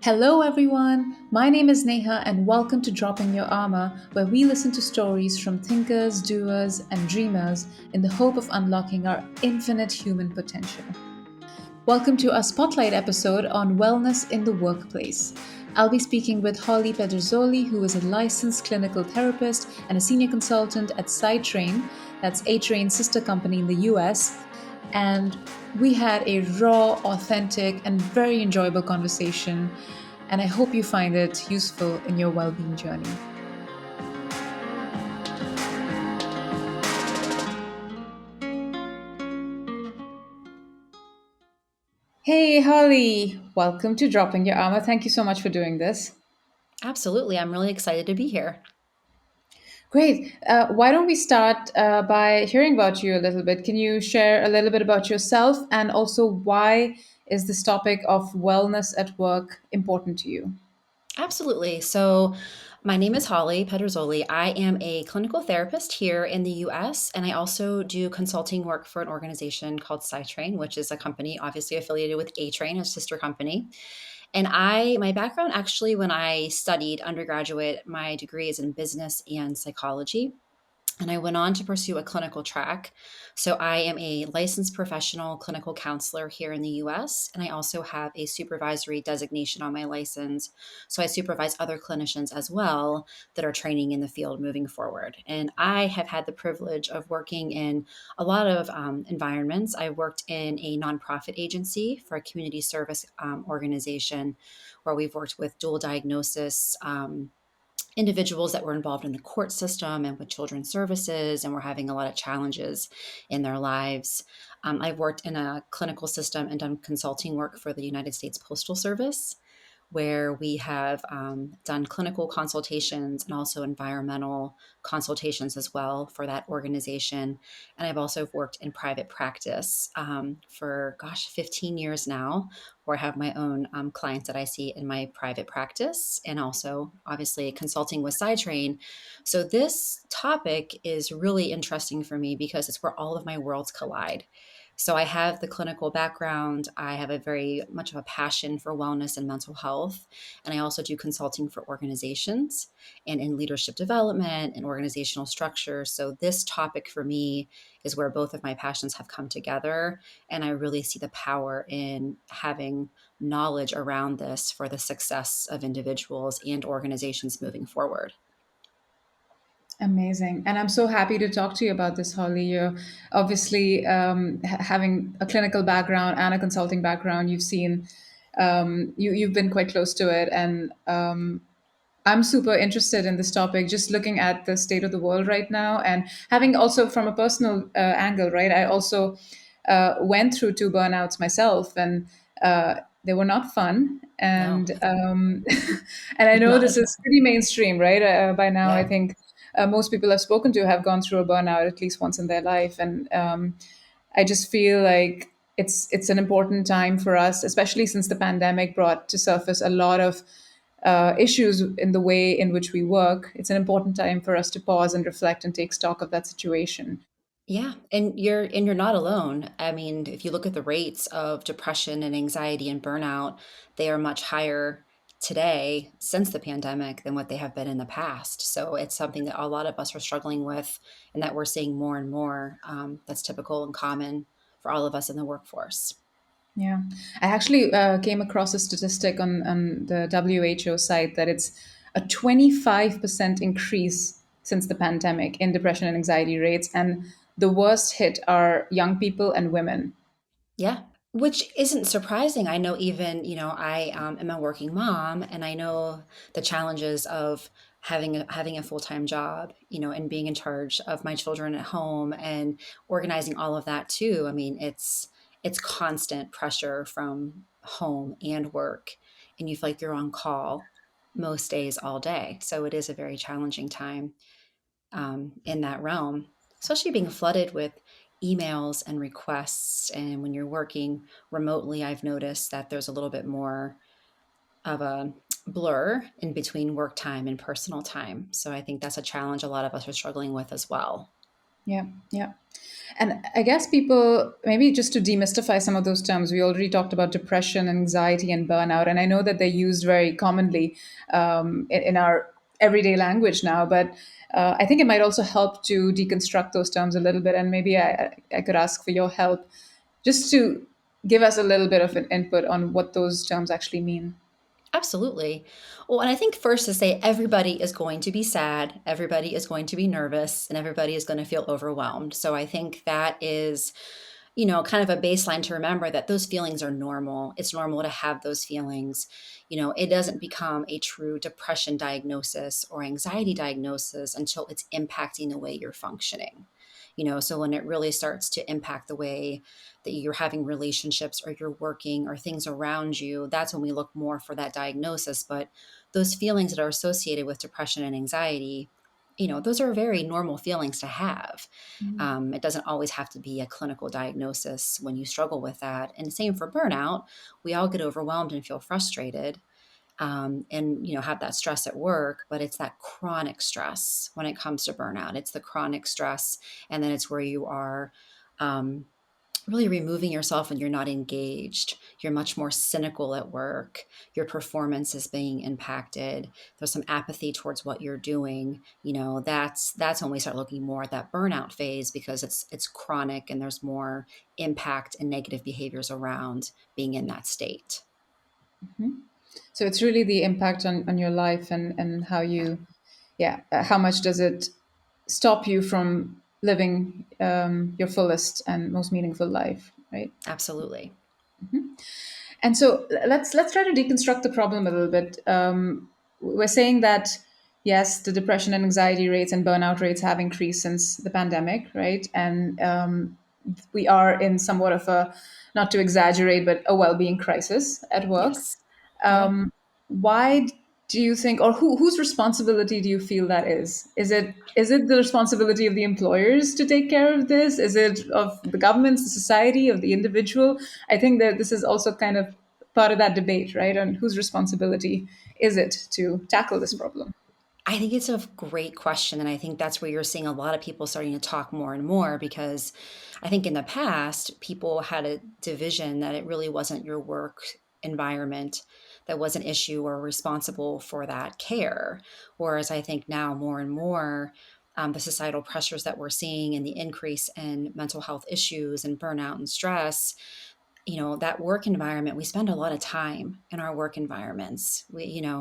Hello, everyone. My name is Neha, and welcome to Dropping Your Armor, where we listen to stories from thinkers, doers, and dreamers in the hope of unlocking our infinite human potential. Welcome to our spotlight episode on wellness in the workplace. I'll be speaking with Holly Pederzolli, who is a licensed clinical therapist and a senior consultant at SciTrain, that's A-Train's sister company in the US. And we had a raw, authentic, and very enjoyable conversation. And I hope you find it useful in your well being journey. Hey, Holly, welcome to Dropping Your Armor. Thank you so much for doing this. Absolutely. I'm really excited to be here. Great. Why don't we start by hearing about you a little bit? Can you share a little bit about yourself and also why is this topic of wellness at work important to you? Absolutely. So, my name is Holly Pederzolli. I am a clinical therapist here in the US, and I also do consulting work for an organization called SciTrain, which is a company obviously affiliated with A Train, a sister company. And my background actually, when I studied undergraduate, my degree is in business and psychology. And I went on to pursue a clinical track. So I am a licensed professional clinical counselor here in the US, and I also have a supervisory designation on my license. So I supervise other clinicians as well that are training in the field moving forward. And I have had the privilege of working in a lot of environments. I worked in a nonprofit agency for a community service organization where we've worked with dual diagnosis. Individuals that were involved in the court system and with children's services and were having a lot of challenges in their lives. I've worked in a clinical system and done consulting work for the United States Postal Service, where we have done clinical consultations and also environmental consultations as well for that organization. And I've also worked in private practice for, 15 years now, where I have my own clients that I see in my private practice and also obviously consulting with SideTrain. So this topic is really interesting for me because it's where all of my worlds collide. So I have the clinical background. I have a very much of a passion for wellness and mental health. And I also do consulting for organizations and in leadership development and organizational structure. So this topic for me is where both of my passions have come together. And I really see the power in having knowledge around this for the success of individuals and organizations moving forward. Amazing. And I'm so happy to talk to you about this, Holly. You're obviously having a clinical background and a consulting background. You've seen, you've been quite close to it. And I'm super interested in this topic, just looking at the state of the world right now and having also from a personal angle, right? I also went through two burnouts myself and they were not fun. No, And I know not this at is all. pretty mainstream, right? By now, I Yeah. think most people I've spoken to have gone through a burnout at least once in their life. And I just feel like it's an important time for us, especially since the pandemic brought to surface a lot of issues in the way in which we work. It's an important time for us to pause and reflect and take stock of that situation. Yeah, and you're not alone. I mean, if you look at the rates of depression and anxiety and burnout, they are much higher today since the pandemic than what they have been in the past. So it's something that a lot of us are struggling with, and that we're seeing more and more. That's typical and common for all of us in the workforce. Yeah, I actually came across a statistic on the WHO site that it's a 25% increase since the pandemic in depression and anxiety rates, and the worst hit are young people and women. Yeah, which isn't surprising. I know even, I am a working mom and I know the challenges of having a full-time job, and being in charge of my children at home and organizing all of that too. I mean, it's constant pressure from home and work, and you feel like you're on call most days all day. So it is a very challenging time in that realm, especially being flooded with emails and requests. And when you're working remotely, I've noticed that there's a little bit more of a blur in between work time and personal time. So I think that's a challenge a lot of us are struggling with as well. Yeah, yeah. And I guess people, maybe just to demystify some of those terms, we already talked about depression, anxiety, and burnout. And I know that they're used very commonly in our everyday language now, but I think it might also help to deconstruct those terms a little bit. And maybe I could ask for your help just to give us a little bit of an input on what those terms actually mean. Absolutely. Well, and I think first to say everybody is going to be sad, everybody is going to be nervous, and everybody is going to feel overwhelmed. So I think that is, kind of a baseline to remember that those feelings are normal. It's normal to have those feelings. It doesn't become a true depression diagnosis or anxiety diagnosis until it's impacting the way you're functioning. So when it really starts to impact the way that you're having relationships or you're working or things around you, that's when we look more for that diagnosis. But those feelings that are associated with depression and anxiety, those are very normal feelings to have. It doesn't always have to be a clinical diagnosis when you struggle with that. And same for burnout. We all get overwhelmed and feel frustrated, and have that stress at work, but it's that chronic stress when it comes to burnout. It's the chronic stress, and then it's where you are um, really removing yourself and you're not engaged. You're much more cynical at work. Your performance is being impacted. There's some apathy towards what you're doing. That's when we start looking more at that burnout phase, because it's chronic and there's more impact and negative behaviors around being in that state. So it's really the impact on your life and how Yeah, you, yeah, how much does it stop you from living your fullest and most meaningful life, right? absolutely. And so let's try to deconstruct the problem a little bit. We're saying that yes, the depression and anxiety rates and burnout rates have increased since the pandemic, right? And we are in somewhat of a, not to exaggerate, but a well-being crisis at work. Yes. Yeah. Um, why do you think, or whose responsibility do you feel that is? Is it the responsibility of the employers to take care of this? Is it of the governments, the society, of the individual? I think that this is also kind of part of that debate, right? On whose responsibility is it to tackle this problem? I think it's a great question. And I think that's where you're seeing a lot of people starting to talk more and more, because I think in the past, people had a division that it really wasn't your work environment that was an issue or responsible for that care. Whereas I think now more and more, the societal pressures that we're seeing and the increase in mental health issues and burnout and stress, that work environment, we spend a lot of time in our work environments.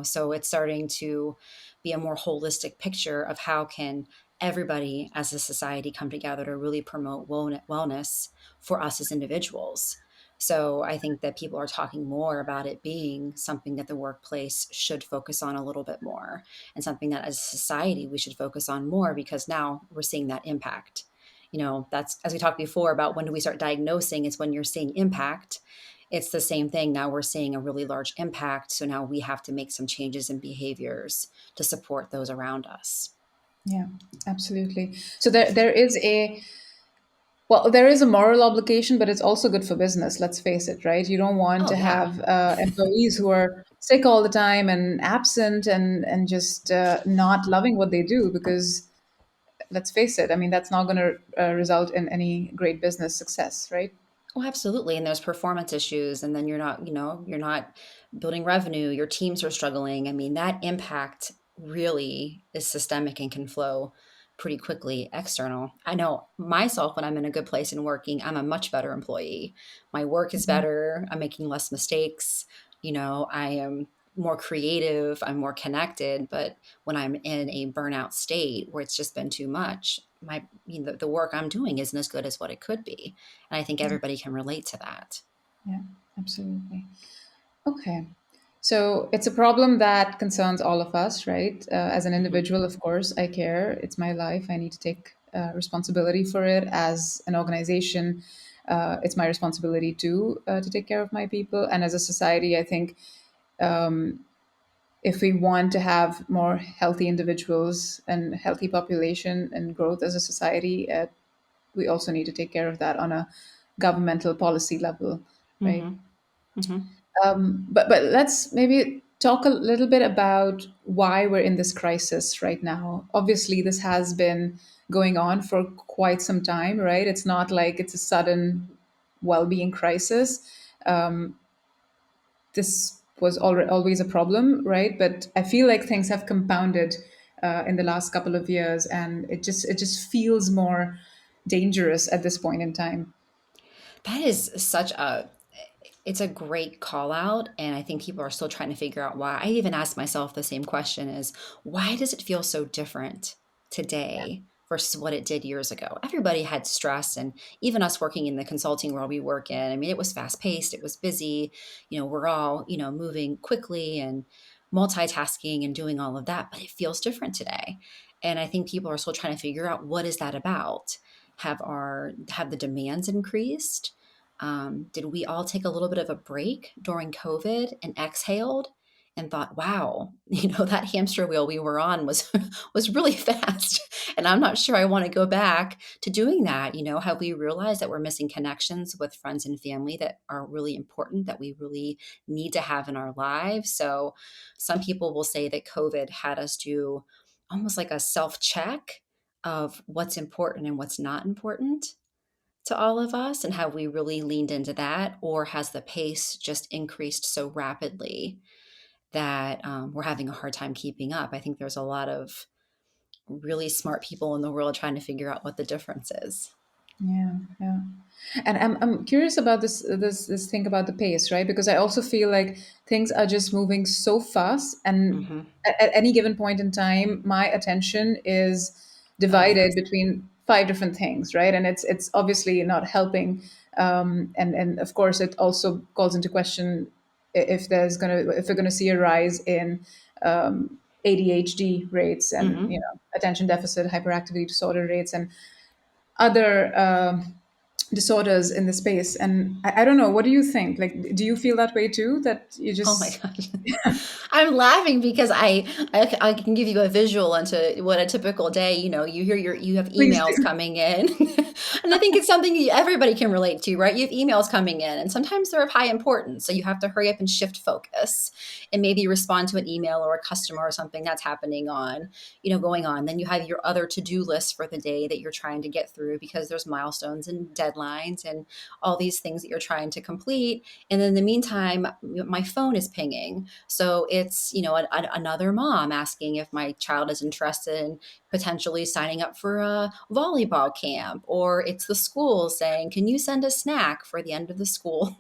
So it's starting to be a more holistic picture of how can everybody as a society come together to really promote wellness for us as individuals. So I think that people are talking more about it being something that the workplace should focus on a little bit more, and something that as a society we should focus on more, because now we're seeing that impact. That's, as we talked before about when do we start diagnosing, it's when you're seeing impact. It's the same thing. Now we're seeing a really large impact. So now we have to make some changes in behaviors to support those around us. Yeah, absolutely. So there is a, well, there is a moral obligation, but it's also good for business. Let's face it, right? You don't want Oh, to yeah. have employees who are sick all the time and absent and just not loving what they do, because let's face it, I mean, that's not going to result in any great business success, right? Oh, absolutely. And there's performance issues, and then you're not building revenue. Your teams are struggling. I mean, that impact really is systemic and can flow pretty quickly external. I know myself, when I'm in a good place and working, I'm a much better employee. My work is Mhm. better. I'm making less mistakes. I am more creative. I'm more connected. But when I'm in a burnout state where it's just been too much, the work I'm doing isn't as good as what it could be. And I think everybody can relate to that. Yeah, absolutely. Okay. So it's a problem that concerns all of us, right? As an Mhm. individual, of course, I care. It's my life. I need to take responsibility for it. As an organization, it's my responsibility too to take care of my people. And as a society, I think if we want to have more healthy individuals and healthy population and growth as a society, we also need to take care of that on a governmental policy level, right? Mhm. Mhm. But let's maybe talk a little bit about why we're in this crisis right now. Obviously, this has been going on for quite some time, right? It's not like it's a sudden well-being crisis. This was always a problem, right? But I feel like things have compounded in the last couple of years, and it just feels more dangerous at this point in time. That is such a it's a great call out, and I think people are still trying to figure out why. I even asked myself the same question is why does it feel so different today versus what it did years ago? Everybody had stress, and even us working in the consulting world we work in, I mean, it was fast paced, it was busy, we're all, moving quickly and multitasking and doing all of that, but it feels different today. And I think people are still trying to figure out what is that about? Have the demands increased? Did we all take a little bit of a break during COVID and exhaled and thought, wow, that hamster wheel we were on was was really fast. And I'm not sure I want to go back to doing that. Have we realized that we're missing connections with friends and family that are really important, that we really need to have in our lives? So some people will say that COVID had us do almost like a self check of what's important and what's not important to all of us, and have we really leaned into that, or has the pace just increased so rapidly that we're having a hard time keeping up? I think there's a lot of really smart people in the world trying to figure out what the difference is. Yeah, yeah. And I'm curious about this thing about the pace, right? Because I also feel like things are just moving so fast, and Hmm. at any given point in time, my attention is Oh divided yes. between five different things, right? And it's obviously not helping. And of course, it also calls into question if we're gonna see a rise in ADHD rates and Hmm. attention deficit hyperactivity disorder rates and other disorders in the space. And I don't know, what do you think? Like, do you feel that way too? That you Oh my just gosh. I'm laughing because I can give you a visual into what a typical day, you have please emails do. coming in. And I think it's something everybody can relate to, right? You have emails coming in and sometimes they're of high importance. So you have to hurry up and shift focus and maybe respond to an email or a customer or something that's happening going on. Then you have your other to-do list for the day that you're trying to get through because there's milestones and deadlines and all these things that you're trying to complete. And in the meantime, my phone is pinging. So it's, another mom asking if my child is interested in potentially signing up for a volleyball camp, or it's the school saying, can you send a snack for the end of the school,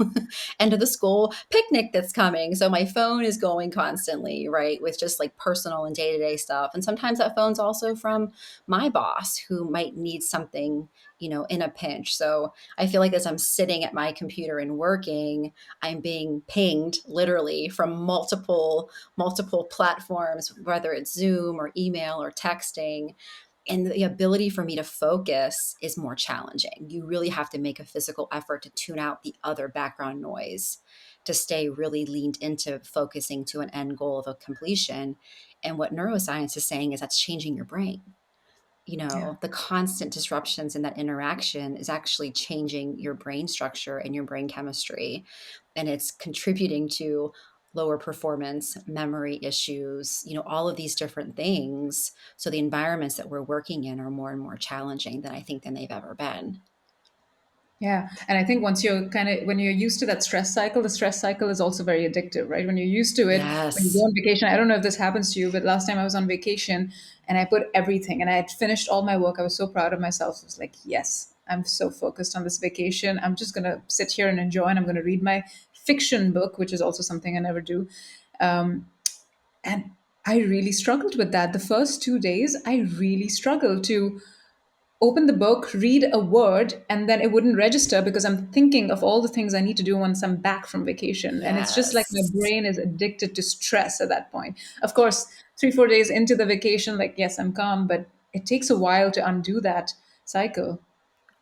end of the school picnic that's coming? So my phone is going constantly, right? With just like personal and day-to-day stuff. And sometimes that phone's also from my boss who might need something, in a pinch. So I feel like as I'm sitting at my computer and working, I'm being pinged literally from multiple platforms, whether it's Zoom or email or texting. And the ability for me to focus is more challenging. You really have to make a physical effort to tune out the other background noise to stay really leaned into focusing to an end goal of a completion. And what neuroscience is saying is that's changing your brain. Yeah. The constant disruptions in that interaction is actually changing your brain structure and your brain chemistry. And it's contributing to lower performance, memory issues, all of these different things. So the environments that we're working in are more and more challenging than they've ever been. Yeah. And I think when you're used to that stress cycle, the stress cycle is also very addictive, right? When you're used to it, when you go Yes. on vacation, I don't know if this happens to you, but last time I was on vacation and I put everything and I had finished all my work. I was so proud of myself. I was like, yes, I'm so focused on this vacation. I'm just going to sit here and enjoy, and I'm going to read my fiction book, which is also something I never do. And I really struggled with that. The first 2 days, I really struggled to open the book, read a word, and then it wouldn't register because I'm thinking of all the things I need to do once I'm back from vacation. And it's just like my Yes. brain is addicted to stress at that point. Of course, 3, 4 days into the vacation, like, yes, I'm calm, but it takes a while to undo that cycle.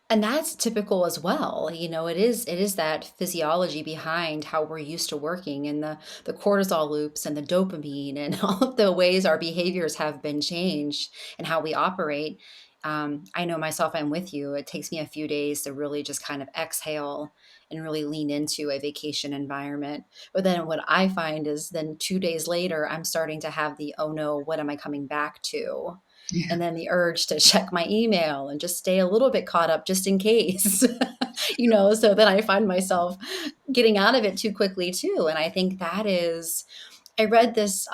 And that's typical as well. It is that physiology behind how we're used to working, and the cortisol loops and the dopamine and all of the ways our behaviors have been changed and how we operate. I know myself, I'm with you. It takes me a few days to really just kind of exhale and really lean into a vacation environment. But then what I find is then 2 days later, I'm starting to have the, oh no, what am I coming back to? Yeah. And then the urge to check my email and just stay a little bit caught up just in case, so then I find myself getting out of it too quickly too. And I think that is, I read this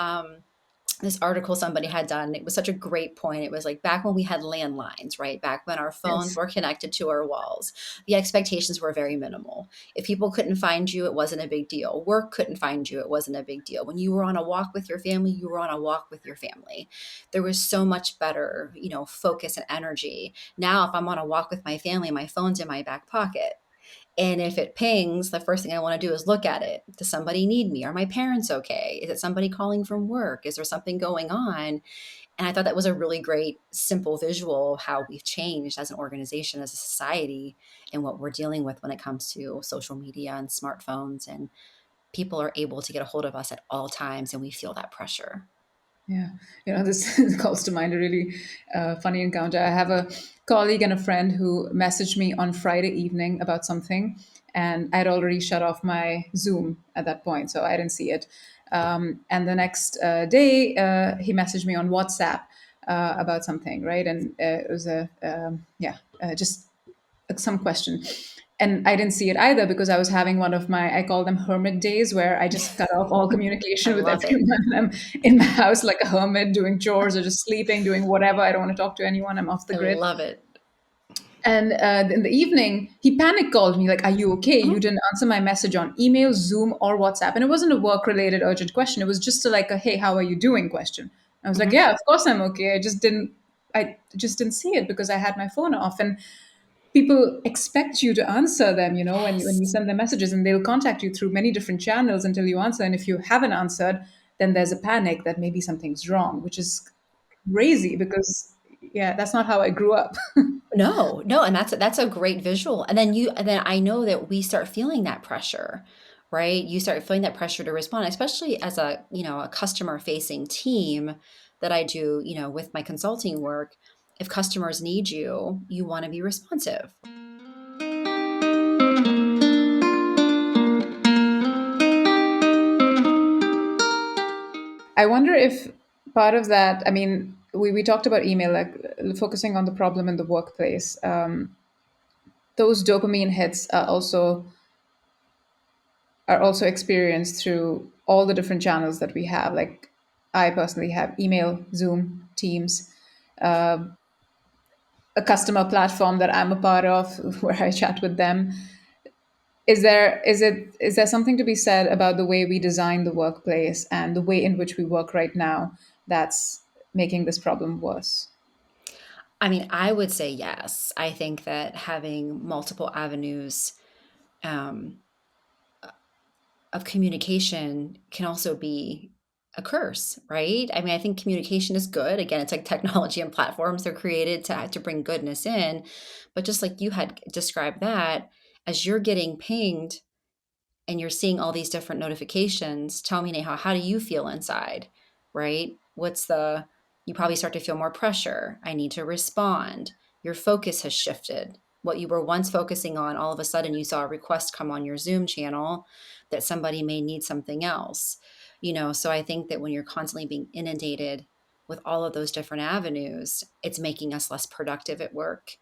article somebody had done. It was such a great point. It was like back when we had landlines, right? Back when our phones Yes. were connected to our walls, the expectations were very minimal. If people couldn't find you, it wasn't a big deal. Work couldn't find you, it wasn't a big deal. When you were on a walk with your family, you were on a walk with your family. There was so much better, focus and energy. Now, if I'm on a walk with my family, my phone's in my back pocket. And if it pings, the first thing I want to do is look at it. Does somebody need me? Are my parents okay? Is it somebody calling from work? Is there something going on? And I thought that was a really great, simple visual of how we've changed as an organization, as a society, and what we're dealing with when it comes to social media and smartphones. And people are able to get a hold of us at all times, and we feel that pressure. Yeah, this calls to mind a really funny encounter. I have a colleague and a friend who messaged me on Friday evening about something, and I'd already shut off my Zoom at that point, so I didn't see it. And the next day, he messaged me on WhatsApp about something, right? And it was just some question. And I didn't see it either because I was having one of my, I call them hermit days, where I just cut off all I communication with love it. everyone. I'm in my house like a hermit, doing chores or just sleeping, doing whatever. I don't want to talk to anyone. I'm off the I grid. love it. And in the evening, he panic called me like, "Are you okay? You Mhm, didn't answer my message on email, Zoom, or WhatsApp." And it wasn't a work-related urgent question. It was just like a "Hey, how are you doing?" question. I was like, mhm. "Yeah, of course I'm okay. I just didn't see it because I had my phone off." And people expect you to answer them, when you Yes. send them messages, and they'll contact you through many different channels until you answer. And if you haven't answered, then there's a panic that maybe something's wrong, which is crazy because, yeah, that's not how I grew up. No, no, and that's a great visual. And then I know that we start feeling that pressure, right? You start feeling that pressure to respond, especially as a customer facing team that I do, with my consulting work. If customers need you, you want to be responsive. I wonder if part of that, I mean, we talked about email, like focusing on the problem in the workplace. Those dopamine hits are also experienced through all the different channels that we have. Like, I personally have email, Zoom, Teams, a customer platform that I'm a part of where I chat with them. Is there something to be said about the way we design the workplace and the way in which we work right now that's making this problem worse? I mean, I would say yes. I think that having multiple avenues um, of communication can also be a curse, right? I mean, I think communication is good. Again, it's like technology and platforms, they're created to bring goodness in. But just like you had described that, as you're getting pinged and you're seeing all these different notifications, tell me, Neha, how do you feel inside, right? You probably start to feel more pressure. I need to respond. Your focus has shifted. What you were once focusing on, all of a sudden you saw a request come on your Zoom channel that somebody may need something else. So I think that when you're constantly being inundated with all of those different avenues, it's making us less productive at work.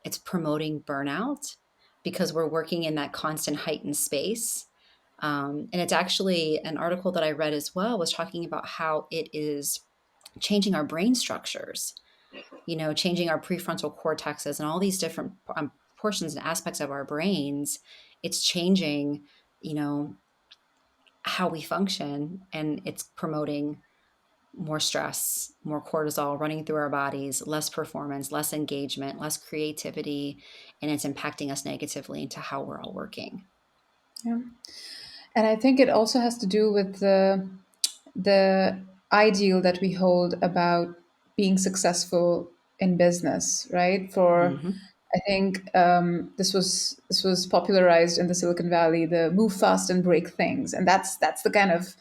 It's promoting burnout because we're working in that constant heightened space. And it's actually an article that I read as well was talking about how it is changing our brain structures, changing our prefrontal cortexes and all these different portions and aspects of our brains. It's changing, you know, how we function, and it's promoting more stress, more cortisol running through our bodies, less performance, less engagement, less creativity, and it's impacting us negatively into how we're all working. Yeah. And I think it also has to do with the ideal that we hold about being successful in business, right? Hmm. I think this was popularized in the Silicon Valley, the move fast and break things, and that's the kind of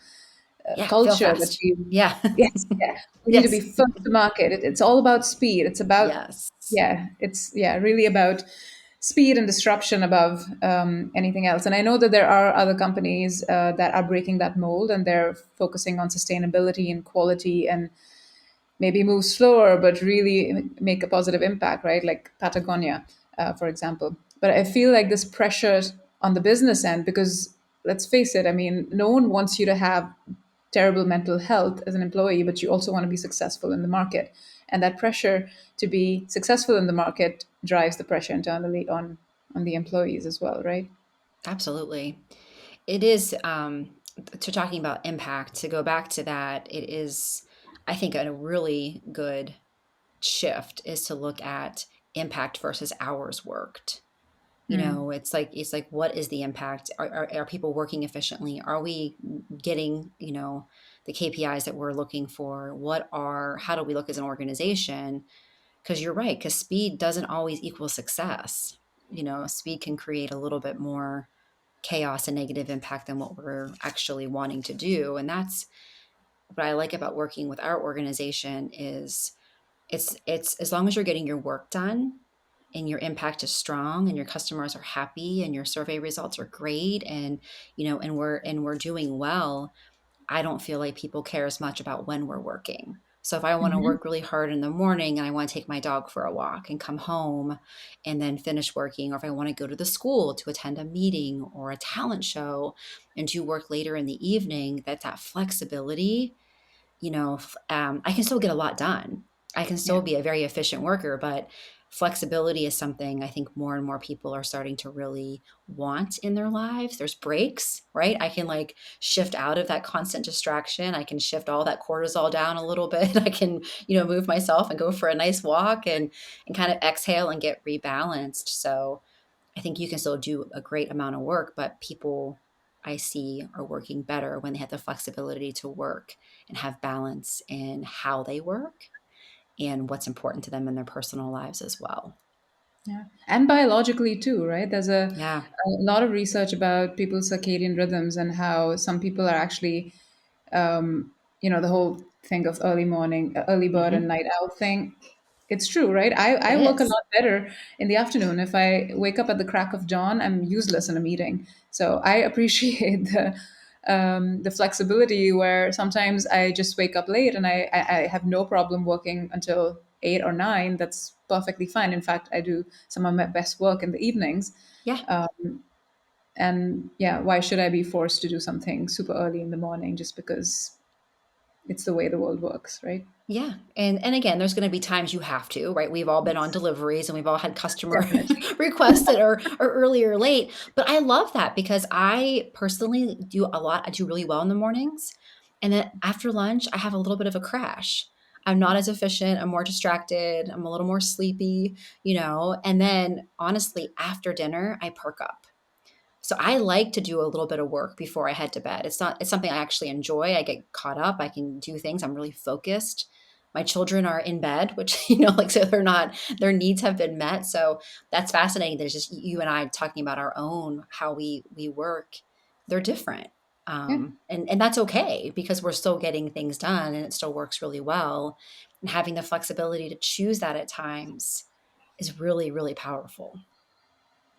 Yeah, fail culture that fast. we, Yeah. yes, yeah, we need to Yes. be first to market. It's all about speed. It's about, Yes. yeah, it's, yeah, really about speed and disruption above anything else. And I know that there are other companies that are breaking that mold, and they're focusing on sustainability and quality, and maybe move slower but really make a positive impact, right? Like Patagonia, for example. But I feel like this pressure on the business end, because let's face it, I mean, no one wants you to have terrible mental health as an employee, but you also want to be successful in the market. And that pressure to be successful in the market drives the pressure internally on the employees as well, right? Absolutely. It is, to talking about impact, to go back to that, it is, I think, a really good shift is to look at impact versus hours worked. Hmm. It's like what is the impact? Are people working efficiently? Are we getting, the KPIs that we're looking for? How do we look as an organization? Because you're right, because speed doesn't always equal success. Speed can create a little bit more chaos and negative impact than what we're actually wanting to do. And that's what I like about working with our organization is it's as long as you're getting your work done and your impact is strong and your customers are happy and your survey results are great, and we're doing well. I don't feel like people care as much about when we're working. So if I want to Hmm. work really hard in the morning and I want to take my dog for a walk and come home and then finish working, or if I want to go to the school to attend a meeting or a talent show and do work later in the evening, that flexibility, I can still get a lot done. I can Yeah. still be a very efficient worker, but flexibility is something I think more and more people are starting to really want in their lives. There's breaks, right? I can like shift out of that constant distraction. I can shift all that cortisol down a little bit. I can, move myself and go for a nice walk and kind of exhale and get rebalanced. So I think you can still do a great amount of work, but people I see are working better when they have the flexibility to work and have balance in how they work and what's important to them in their personal lives as well. Yeah. And biologically too, right? There's Yeah. a lot of research about people's circadian rhythms and how some people are actually, the whole thing of early morning, early bird and Hmm. night owl thing. It's true, right? I It work a is. lot better in the afternoon. If I wake up at the crack of dawn, I'm useless in a meeting. So I appreciate the flexibility where sometimes I just wake up late and I have no problem working until 8 or 9. That's perfectly fine. In fact, I do some of my best work in the evenings. Yeah. And yeah, why should I be forced to do something super early in the morning just because it's the way the world works, right? Yeah. And again, there's going to be times you have to, right? We've all been on Yes, deliveries and we've all had customer definitely. requests that are early or late. But I love that because I personally do a lot. I do really well in the mornings. And then after lunch, I have a little bit of a crash. I'm not as efficient. I'm more distracted. I'm a little more sleepy. And then honestly, after dinner, I perk up. So I like to do a little bit of work before I head to bed. It's something I actually enjoy. I get caught up. I can do things. I'm really focused. My children are in bed, which, like, so their needs have been met. So that's fascinating. There's just you and I talking about our own, how we work. They're different. Yeah, And that's okay because we're still getting things done and it still works really well. And having the flexibility to choose that at times is really, really powerful.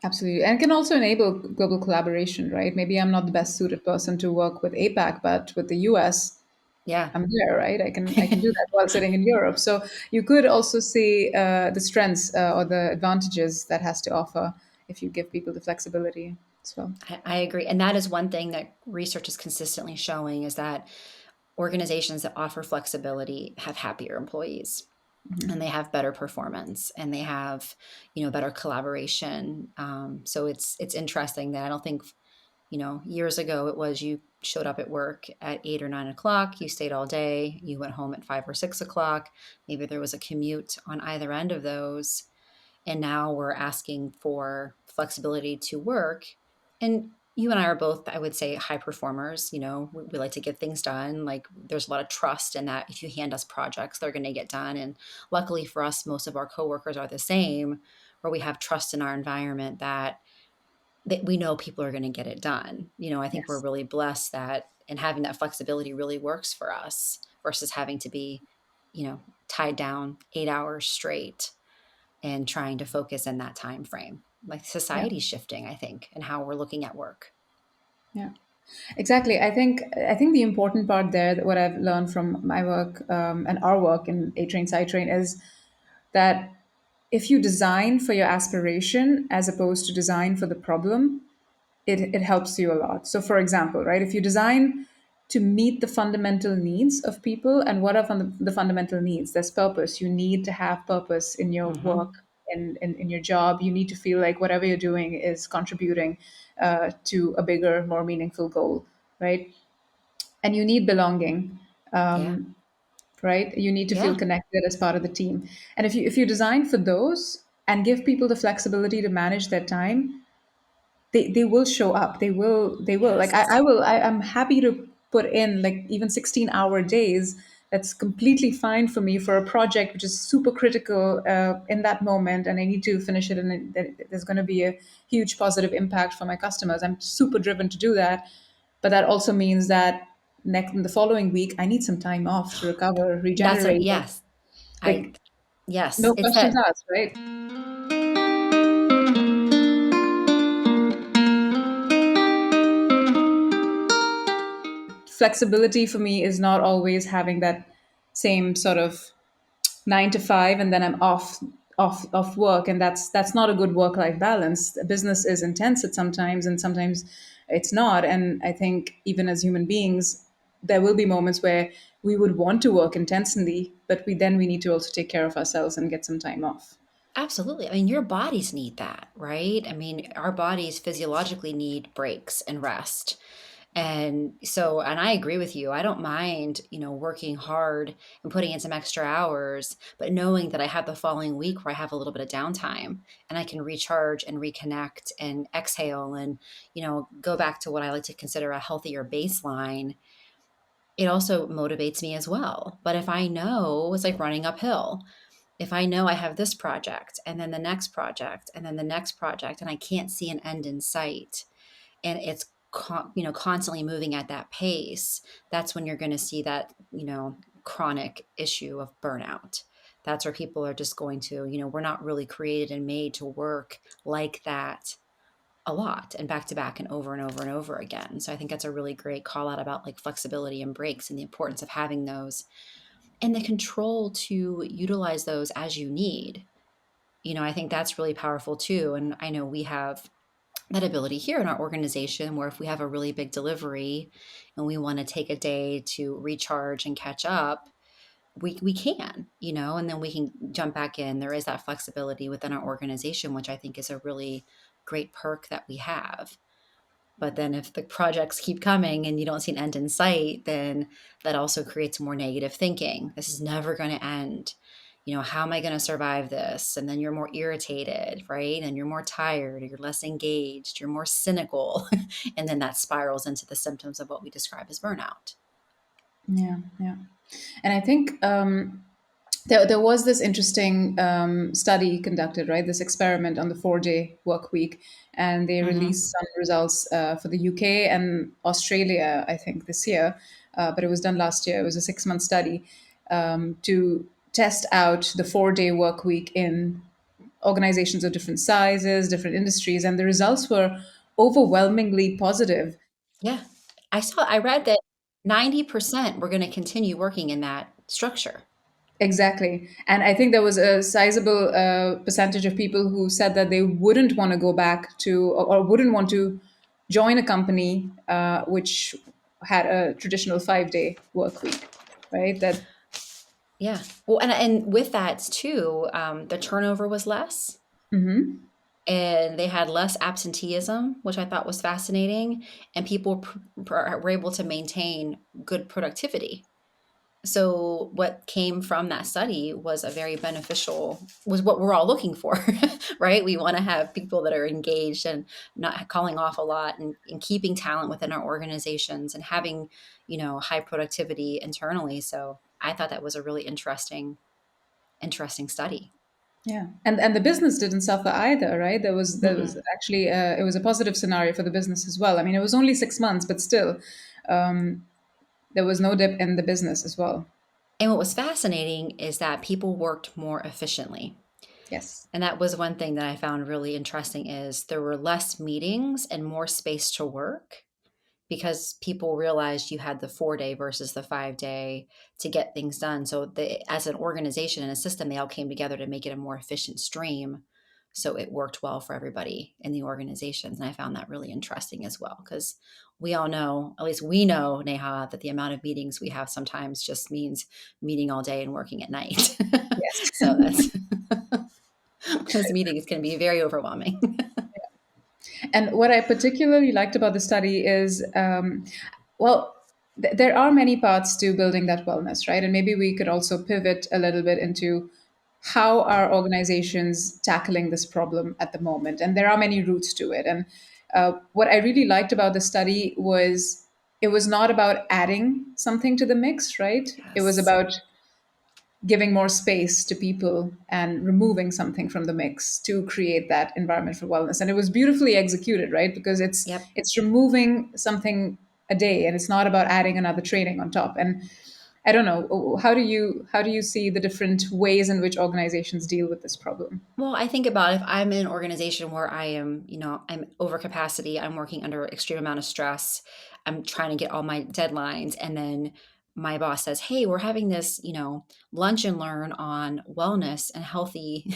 absolutely. And it can also enable global collaboration, right? Maybe I'm not the best suited person to work with APAC, but with the US, Yeah. I'm there, right? I can do that while sitting in Europe. So you could also see the strengths or the advantages that has to offer if you give people the flexibility as well. I agree. And that is one thing that research is consistently showing is that organizations that offer flexibility have happier employees and they have better performance and they have, better collaboration. So it's interesting that I don't think, years ago it was you showed up at work at 8 or 9 o'clock, you stayed all day, you went home at 5 or 6 o'clock. Maybe there was a commute on either end of those. And now we're asking for flexibility to work. And you and I are both, I would say, high performers. We like to get things done. Like there's a lot of trust in that if you hand us projects, they're going to get done. And luckily for us, most of our coworkers are the same, where we have trust in our environment that that we know people are going to get it done. I think we're Yes. really blessed that, and having that flexibility really works for us versus having to be, tied down 8 hours straight and trying to focus in that time frame. Like Yeah. society's shifting, I think, and how we're looking at work. Yeah. Exactly. I think the important part there, that what I've learned from my work and our work in A Train Side Train, is that if you design for your aspiration as opposed to design for the problem, it helps you a lot. So, for example, right, if you design to meet the fundamental needs of people, and what are the fundamental needs? There's purpose. You need to have purpose in your Hmm. work, in your job. You need to feel like whatever you're doing is contributing to a bigger, more meaningful goal, right? And you need belonging, Yeah. right? You need to feel Yeah. connected as part of the team. And if you design for those and give people the flexibility to manage their time, they will show up. They will like Yes. I'm happy to put in like even 16-hour days. That's completely fine for me for a project which is super critical in that moment, and I need to finish it, and there's going to be a huge positive impact for my customers. I'm super driven to do that, but that also means that next the following week I need some time off to recover, regenerate. Yes. I, Like, yes. no It's questions that. asked, right? Flexibility for me is not always having that same sort of 9 to 5 and then I'm off work, and that's not a good work life balance. The business is intense at sometimes, and sometimes it's not. And I think even as human beings, there will be moments where we would want to work intensely, but we need to also take care of ourselves and get some time off. Absolutely. I mean, your bodies need that, right? I mean, our bodies physiologically need breaks and rest. And so, and I agree with you. I don't mind, working hard and putting in some extra hours, but knowing that I have the following week where I have a little bit of downtime and I can recharge and reconnect and exhale and, go back to what I like to consider a healthier baseline. It also motivates me as well. But if I know it's like running uphill, if I know I have this project and then the next project and then the next project and I can't see an end in sight, and it's constantly moving at that pace, that's when you're going to see that chronic issue of burnout. That's where people are just going to, we're not really created and made to work like that a lot and back to back and over and over and over again. So I think that's a really great call out about like flexibility and breaks and the importance of having those and the control to utilize those as you need. I think that's really powerful too. And I know we have that ability here in our organization where if we have a really big delivery and we want to take a day to recharge and catch up, we can, and then we can jump back in. There is that flexibility within our organization, which I think is a really great perk that we have. But then if the projects keep coming and you don't see an end in sight, then that also creates more negative thinking. This is never going to end. How am I going to survive this? And then you're more irritated, right? And you're more tired, you're less engaged, you're more cynical. And then that spirals into the symptoms of what we describe as burnout. Yeah, yeah. And I think there was this interesting study conducted, right? This experiment on the 4-day work week, and they Hmm. released some results for the UK and Australia, I think, this year. But it was done last year. It was a 6-month study to test out the 4-day work week in organizations of different sizes, different industries, and the results were overwhelmingly positive. Yeah. I read that 90% were going to continue working in that structure. Exactly. And I think there was a sizable percentage of people who said that they wouldn't want to go back to, or wouldn't want to join a company which had a traditional 5-day work week, right? That, Yeah. Well, and with that too, the turnover was less, mhm. and they had less absenteeism, which I thought was fascinating, and people were able to maintain good productivity. So what came from that study was a very beneficial, was what we're all looking for, right? We want to have people that are engaged and not calling off a lot, and keeping talent within our organizations and having, high productivity internally. So I thought that was a really interesting study. Yeah, and the business didn't suffer either, right? There was Mm-mm. actually it was a positive scenario for the business as well. I mean, it was only 6 months, but still, um, there was no dip in the business as well. And what was fascinating is that people worked more efficiently. Yes. And that was one thing that I found really interesting is there were less meetings and more space to work because people realized you had the 4 day versus the 5 day to get things done. So as an organization and a system, they all came together to make it a more efficient stream. So it worked well for everybody in the organizations. And I found that really interesting as well, because we all know, at least we know, Neha, that the amount of meetings we have sometimes just means meeting all day and working at night. Yes. So that's those meetings can be very overwhelming. And what I particularly liked about the study is, well, there are many parts to building that wellness, right? And maybe we could also pivot a little bit into how are organizations tackling this problem at the moment. And there are many routes to it. And what I really liked about the study was it was not about adding something to the mix, right? It was Yes. about giving more space to people and removing something from the mix to create that environment for wellness. And it was beautifully executed, right? Because Yep. it's removing something a day and it's not about adding another training on top. And I don't know, how do you see the different ways in which organizations deal with this problem? Well, I think about if I'm in an organization where I am, I'm over capacity, I'm working under extreme amount of stress, I'm trying to get all my deadlines, and then my boss says, "Hey, we're having this, lunch and learn on wellness and healthy,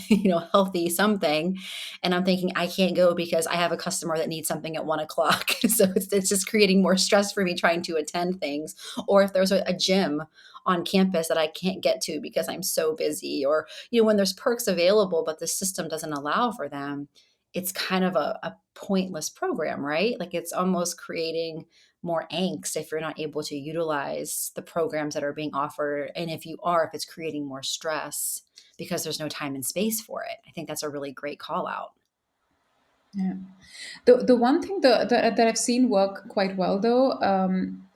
healthy something," and I'm thinking I can't go because I have a customer that needs something at 1 o'clock, so it's just creating more stress for me trying to attend things. Or if there's a gym on campus that I can't get to because I'm so busy, or when there's perks available, but the system doesn't allow for them, it's kind of a pointless program, right? Like it's almost creating more angst if you're not able to utilize the programs that are being offered. And if you are, if it's creating more stress because there's no time and space for it. I think that's a really great call out. Yeah. The one thing that I've seen work quite well though,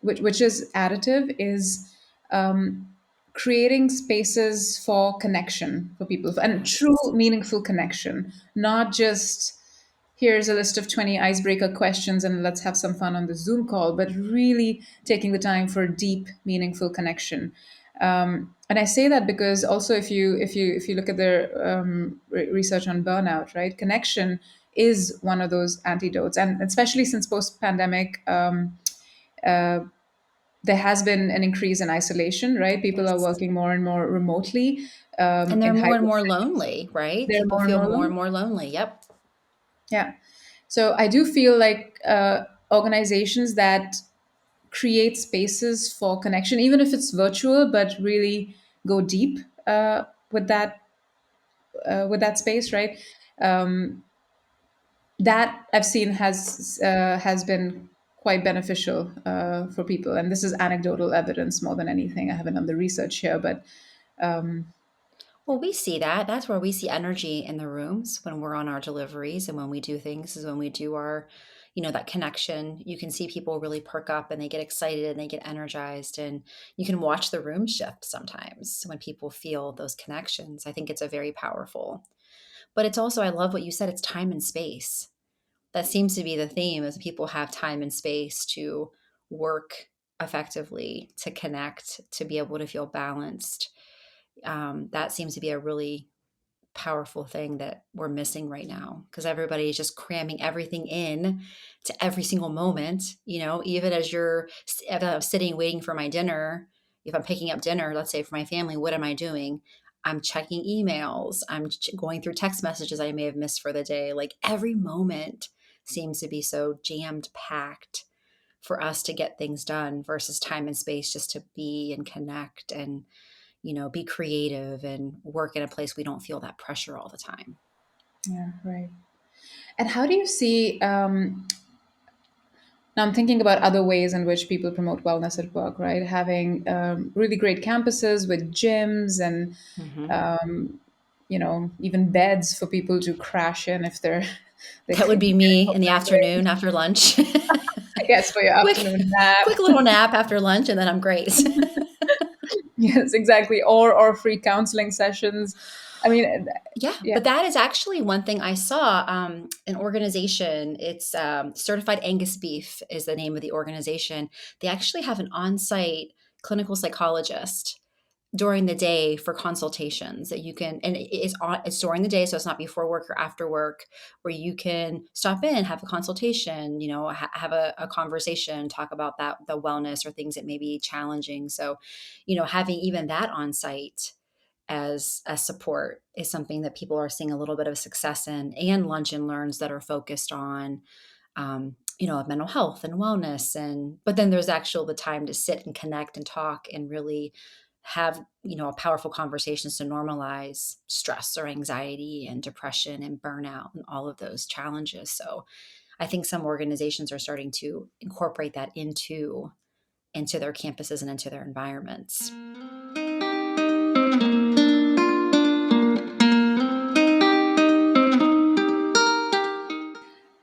which is additive, is um, creating spaces for connection for people and true Yes. meaningful connection, not just here's a list of 20 icebreaker questions and let's have some fun on the Zoom call, but really taking the time for deep, meaningful connection. And I say that because also if you look at the research on burnout, right, connection is one of those antidotes, and especially since post pandemic, there has been an increase in isolation. Right, people are Yes. working more and more remotely And they're in more and hybrid more settings. lonely, right? They're People more and feel more more and lonely. more lonely. Yep. Yeah. So I do feel like organizations that create spaces for connection, even if it's virtual, but really go deep with that space, right? Um, that I've seen has been quite beneficial for people, and this is anecdotal evidence more than anything. I haven't done the research here, but Well, we see that. That's where we see energy in the rooms when we're on our deliveries and when we do things is when we do our, that connection. You can see people really perk up and they get excited and they get energized. And you can watch the room shift sometimes when people feel those connections. I think it's a very powerful. But it's also, I love what you said, it's time and space. That seems to be the theme is people have time and space to work effectively, to connect, to be able to feel balanced. That seems to be a really powerful thing that we're missing right now because everybody is just cramming everything in to every single moment. Even as if I'm sitting waiting for my dinner, if I'm picking up dinner, let's say for my family, what am I doing? I'm checking emails, I'm going through text messages I may have missed for the day. Like every moment seems to be so jammed packed for us to get things done versus time and space just to be and connect and be creative and work in a place we don't feel that pressure all the time. yeah, right. And how do you see? Now I'm thinking about other ways in which people promote wellness at work, right? Having really great campuses with gyms and Hmm. even beds for people to crash in if they're they That would could, be me in the afternoon after lunch. I guess, for your quick, afternoon nap. quick little nap after lunch, and then I'm great. Yes, exactly. Or free counseling sessions. I mean, Yeah, yeah. but that is actually one thing I saw. An organization, it's Certified Angus Beef is the name of the organization. They actually have an on site clinical psychologist during the day for consultations that you can, and it's during the day, so it's not before work or after work, where you can stop in, have a consultation, have a conversation, talk about that, the wellness or things that may be challenging. So, having even that on site as a support is something that people are seeing a little bit of success in, and lunch and learns that are focused on mental health and wellness. And but then there's actual the time to sit and connect and talk and really have a powerful conversations to normalize stress or anxiety and depression and burnout and all of those challenges. So I think some organizations are starting to incorporate that into their campuses and into their environments.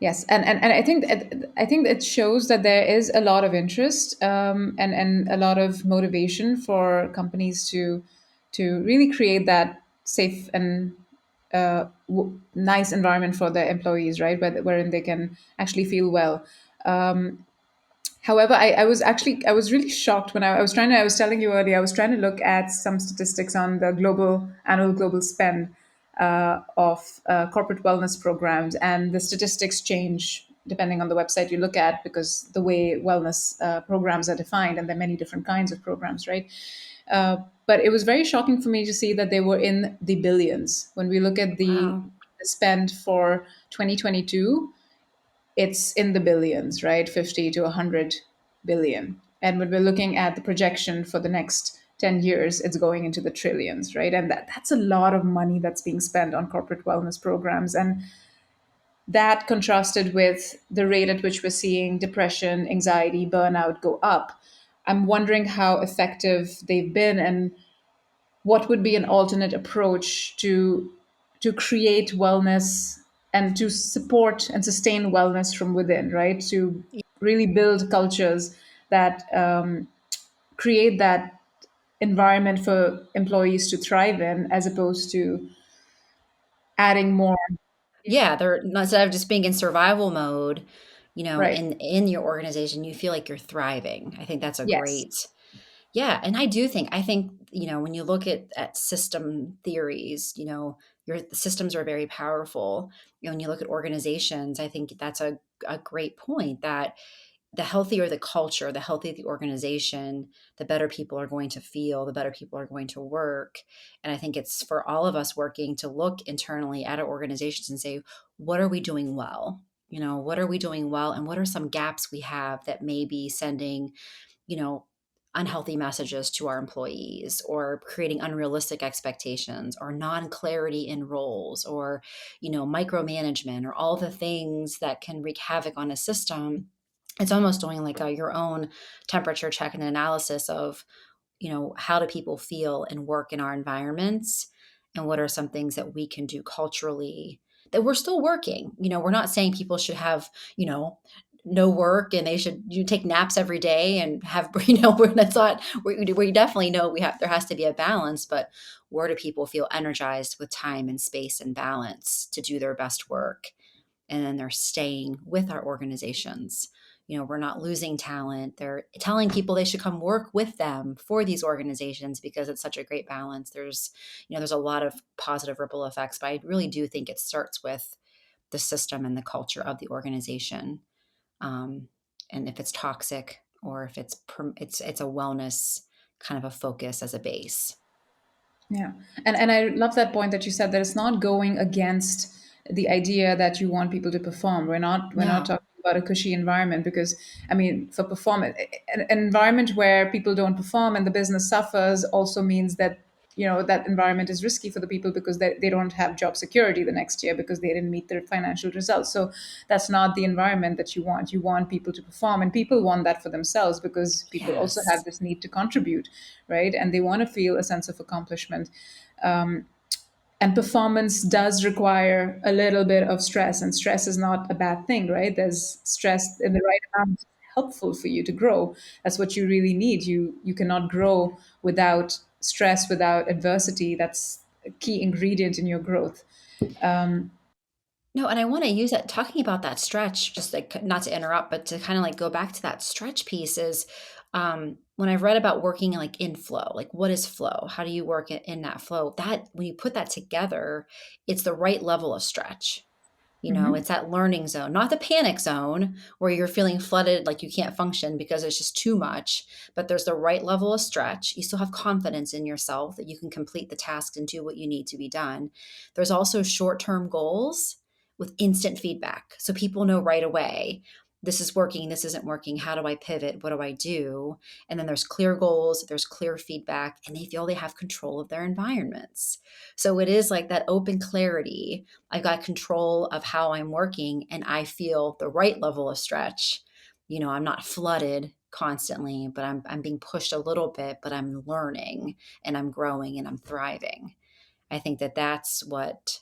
Yes, and I think it shows that there is a lot of interest, and a lot of motivation for companies to really create that safe and nice environment for their employees, right? Wherein they can actually feel well. However, I was really shocked when I was telling you earlier, I was trying to look at some statistics on the annual global spend of corporate wellness programs, and the statistics change depending on the website you look at, because the way wellness programs are defined, and there are many different kinds of programs, right? But it was very shocking for me to see that they were in the billions. When we look at Wow. the spend for 2022, it's in the billions, right? 50 to 100 billion. And when we're looking at the projection for the next 10 years, it's going into the trillions, right? And that's a lot of money that's being spent on corporate wellness programs. And that contrasted with the rate at which we're seeing depression, anxiety, burnout go up. I'm wondering how effective they've been, and what would be an alternate approach to create wellness and to support and sustain wellness from within, right? To really build cultures that create that environment for employees to thrive in, as opposed to adding more. Yeah, they're instead of just being in survival mode, Right. in your organization, you feel like you're thriving. I think that's a Yes. great. Yeah, and I think, when you look at system theories, your systems are very powerful. When you look at organizations, I think that's a great point that the healthier the culture, the healthier the organization, the better people are going to feel, the better people are going to work. And I think it's for all of us working to look internally at our organizations and say, what are we doing well? What are we doing well? And what are some gaps we have that may be sending, you know, unhealthy messages to our employees, or creating unrealistic expectations, or non-clarity in roles, or micromanagement, or all the things that can wreak havoc on a system. It's almost doing like your own temperature check and analysis of, how do people feel and work in our environments, and what are some things that we can do culturally that we're still working. We're not saying people should have, no work and they should take naps every day and have, that's not, we definitely know there has to be a balance. But where do people feel energized with time and space and balance to do their best work, and then they're staying with our organizations. We're not losing talent. They're telling people they should come work with them for these organizations because it's such a great balance. There's a lot of positive ripple effects, but I really do think it starts with the system and the culture of the organization. um, and if it's toxic, or if it's a wellness kind of a focus as a base. Yeah, and I love that point that you said, that it's not going against the idea that you want people to perform. We're not No. talking about a cushy environment, because I mean, for perform an environment where people don't perform and the business suffers also means that, that environment is risky for the people, because they don't have job security the next year because they didn't meet their financial results. So that's not the environment that you want. You want people to perform, and people want that for themselves, because people also have Yes. this need to contribute, right? And they want to feel a sense of accomplishment. And performance does require a little bit of stress, and stress is not a bad thing, right? There's stress in the right amount, helpful for you to grow. That's what you really need. You cannot grow without stress, without adversity. That's key ingredient in your growth. Um, No, and I want to use that talking about that stretch, just like not to interrupt, but to kind of like go back to that stretch piece is when I've read about working like in flow, like what is flow? How do you work in that flow? That when you put that together, it's the right level of stretch. mhm. It's that learning zone, not the panic zone where you're feeling flooded, like you can't function because it's just too much, but there's the right level of stretch. You still have confidence in yourself that you can complete the task and do what you need to be done. There's also short term goals with instant feedback. So people know right away this is working, this isn't working. How do I pivot? What do I do? And then there's clear goals, there's clear feedback, and they feel they have control of their environments. So it is like that open clarity. I've got control of how I'm working and I feel the right level of stretch. I'm not flooded constantly, but I'm being pushed a little bit, but I'm learning and I'm growing and I'm thriving. I think that that's what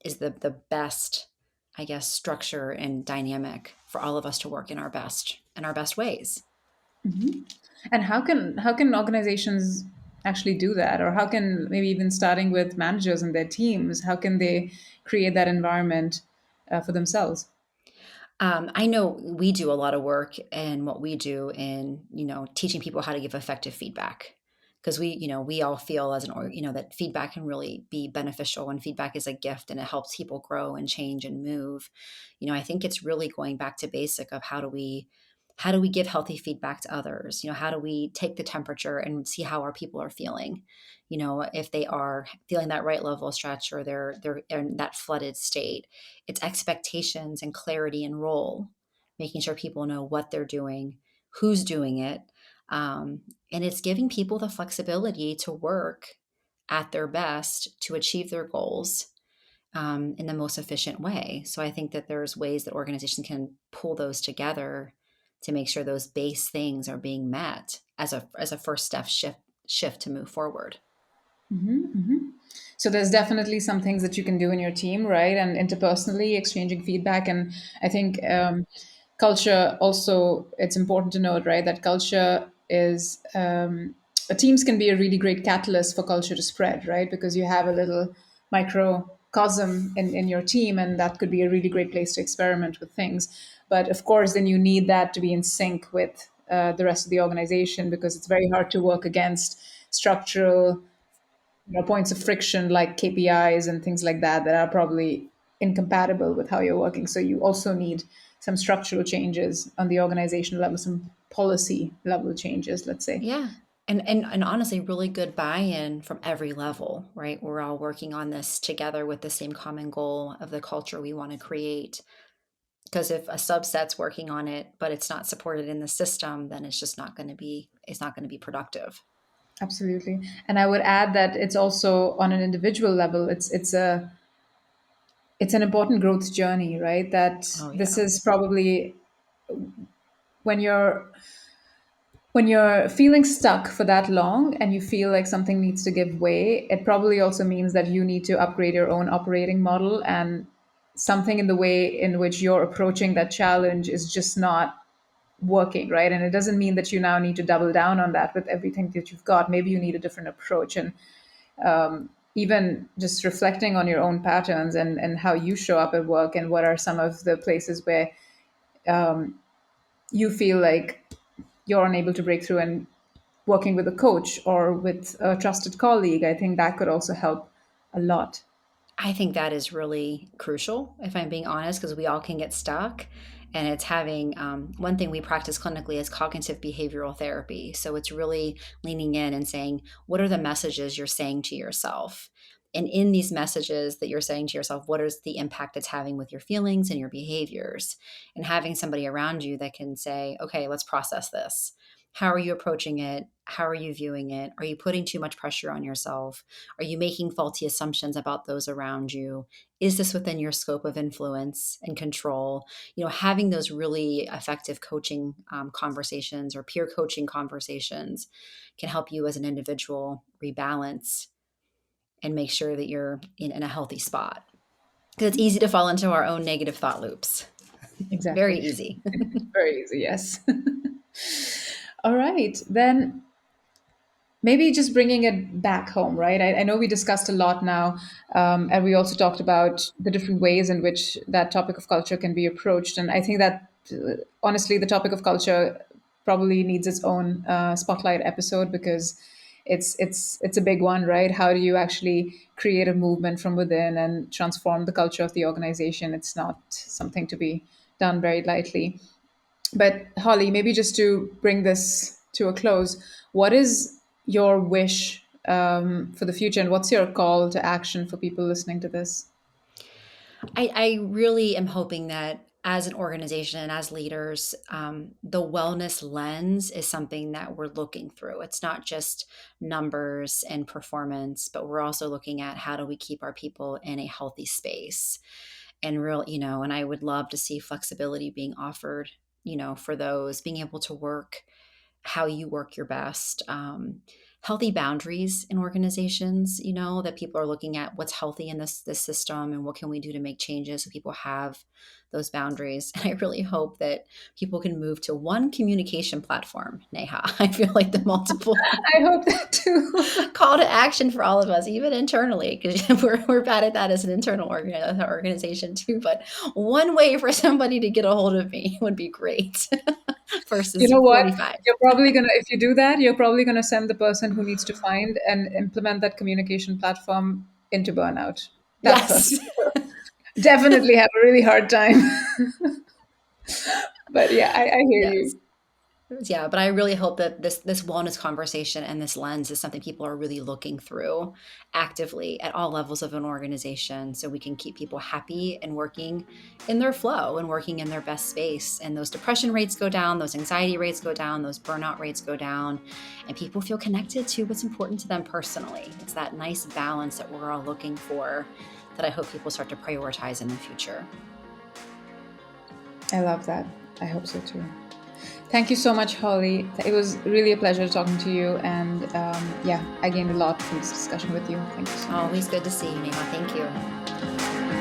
is the best, I guess, structure and dynamic for all of us to work in our best ways. And how can organizations actually do that, or how can maybe even starting with managers and their teams, how can they create that environment for themselves? I know we do a lot of work in what we do in, teaching people how to give effective feedback. Because we all feel as that feedback can really be beneficial when feedback is a gift and it helps people grow and change and move. I think it's really going back to basic of how do we give healthy feedback to others? How do we take the temperature and see how our people are feeling? If they are feeling that right level of stretch or they're in that flooded state, it's expectations and clarity and role, making sure people know what they're doing, who's doing it. And it's giving people the flexibility to work at their best to achieve their goals in the most efficient way. So I think that there's ways that organizations can pull those together to make sure those base things are being met as a first step shift to move forward. So there's definitely some things that you can do in your team, right? And interpersonally exchanging feedback. And I think culture also, it's important to note, right, that culture is, teams can be a really great catalyst for culture to spread, right? Because you have a little microcosm in your team, and that could be a really great place to experiment with things. But of course, then you need that to be in sync with the rest of the organization, because it's very hard to work against structural, points of friction like KPIs and things like that are probably incompatible with how you're working. So you also need some structural changes on the organizational level, some policy level changes, let's say. Yeah. And honestly, really good buy-in from every level, right? We're all working on this together with the same common goal of the culture we want to create. Because if a subset's working on it, but it's not supported in the system, then it's not going to be productive. Absolutely. And I would add that it's also on an individual level, it's an important growth journey, right? That Oh this yeah. is probably when you're feeling stuck for that long and you feel like something needs to give way, it probably also means that you need to upgrade your own operating model, and something in the way in which you're approaching that challenge is just not working, right? And it doesn't mean that you now need to double down on that with everything that you've got. Maybe you need a different approach. And even just reflecting on your own patterns and how you show up at work, and what are some of the places where you feel like you're unable to break through, and working with a coach or with a trusted colleague, I think that could also help a lot. I think that is really crucial, if I'm being honest, because we all can get stuck. And it's having one thing we practice clinically is cognitive behavioral therapy. So it's really leaning in and saying, what are the messages you're saying to yourself? And in these messages that you're saying to yourself, what is the impact it's having with your feelings and your behaviors? And having somebody around you that can say, okay, let's process this. How are you approaching it? How are you viewing it? Are you putting too much pressure on yourself? Are you making faulty assumptions about those around you? Is this within your scope of influence and control? Having those really effective coaching conversations or peer coaching conversations can help you as an individual rebalance and make sure that you're in a healthy spot. Because it's easy to fall into our own negative thought loops. Very Exactly. easy. Very easy, yes. All right. Then maybe just bringing it back home, right? I know we discussed a lot now, and we also talked about the different ways in which that topic of culture can be approached. And I think that honestly, the topic of culture probably needs its own spotlight episode because it's a big one, right? How do you actually create a movement from within and transform the culture of the organization? It's not something to be done very lightly. But Holly, maybe just to bring this to a close, what is your wish for the future, and what's your call to action for people listening to this? I really am hoping that as an organization and as leaders, the wellness lens is something that we're looking through. It's not just numbers and performance, but we're also looking at how do we keep our people in a healthy space and and I would love to see flexibility being offered, for those being able to work how you work your best. Healthy boundaries in organizations, that people are looking at what's healthy in this system and what can we do to make changes so people have those boundaries. And I really hope that people can move to one communication platform, Neha. I feel like the multiple I hope that too. call to action for all of us, even internally, because we're bad at that as an internal organization too. But one way for somebody to get a hold of me would be great You versus know what? 45. You're probably gonna, if you do that, you're probably gonna send the person who needs to find and implement that communication platform into burnout. That Yes. person definitely have a really hard time. But yeah, I hear Yes. you. Yeah, but I really hope that this wellness conversation and this lens is something people are really looking through actively at all levels of an organization so we can keep people happy and working in their flow and working in their best space. And those depression rates go down, those anxiety rates go down, those burnout rates go down, and people feel connected to what's important to them personally. It's that nice balance that we're all looking for that I hope people start to prioritize in the future. I love that. I hope so too. Thank you so much, Holly. It was really a pleasure talking to you. And yeah, I gained a lot from this discussion with you. Thank you so much. Always good to see you, Neha. Thank you.